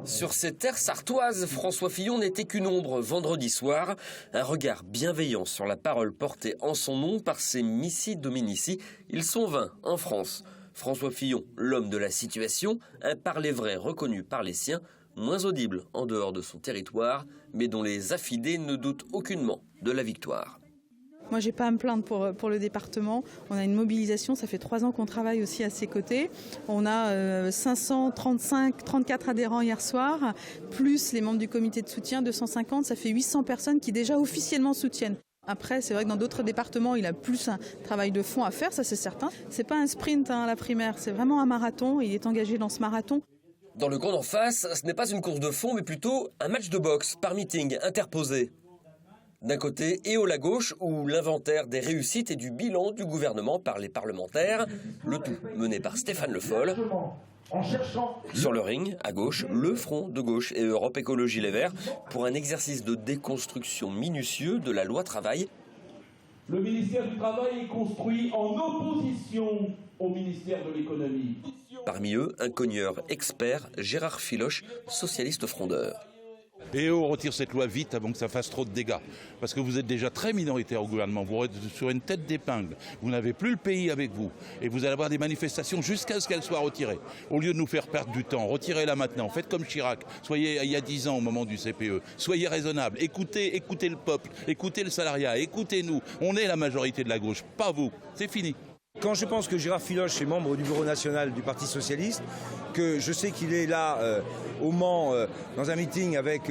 Sur ces terres sartoises, François Fillon n'était qu'une ombre vendredi soir. Un regard bienveillant sur la parole portée en son nom par ses missi dominici. Ils sont 20 en France. François Fillon, l'homme de la situation, un parler vrai reconnu par les siens, moins audible en dehors de son territoire, mais dont les affidés ne doutent aucunement de la victoire. Moi, j'ai pas à me plaindre pour le département. On a une mobilisation, ça fait 3 ans qu'on travaille aussi à ses côtés. On a 534 adhérents hier soir, plus les membres du comité de soutien, 250, ça fait 800 personnes qui déjà officiellement soutiennent. Après, c'est vrai que dans d'autres départements, il a plus un travail de fond à faire, ça c'est certain. C'est pas un sprint la primaire, c'est vraiment un marathon. Il est engagé dans ce marathon. Dans le camp d'en face, ce n'est pas une course de fond, mais plutôt un match de boxe par meeting interposé. D'un côté, EO la gauche, où l'inventaire des réussites et du bilan du gouvernement par les parlementaires, le tout mené par Stéphane Le Foll. Sur le ring, à gauche, le Front de gauche et Europe Écologie Les Verts, pour un exercice de déconstruction minutieux de la loi travail. Le ministère du Travail est construit en opposition au ministère de l'Économie. Parmi eux, un cogneur expert, Gérard Filoche, socialiste frondeur. Et on retire cette loi vite avant que ça fasse trop de dégâts. Parce que vous êtes déjà très minoritaire au gouvernement. Vous êtes sur une tête d'épingle. Vous n'avez plus le pays avec vous. Et vous allez avoir des manifestations jusqu'à ce qu'elle soit retirée. Au lieu de nous faire perdre du temps, retirez-la maintenant. Faites comme Chirac. Soyez il y a 10 ans au moment du CPE. Soyez raisonnable. Écoutez le peuple. Écoutez le salariat. Écoutez-nous. On est la majorité de la gauche. Pas vous. C'est fini. Quand je pense que Gérard Filoche est membre du bureau national du Parti socialiste, que je sais qu'il est là au Mans dans un meeting avec,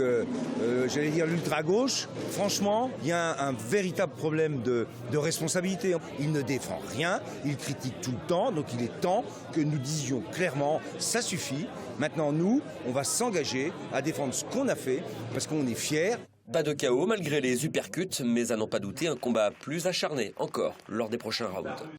j'allais dire, l'ultra-gauche, franchement, il y a un véritable problème de responsabilité. Il ne défend rien, il critique tout le temps, donc il est temps que nous disions clairement, ça suffit. Maintenant, nous, on va s'engager à défendre ce qu'on a fait, parce qu'on est fiers. Pas de chaos malgré les uppercuts, mais à n'en pas douter un combat plus acharné encore lors des prochains rounds.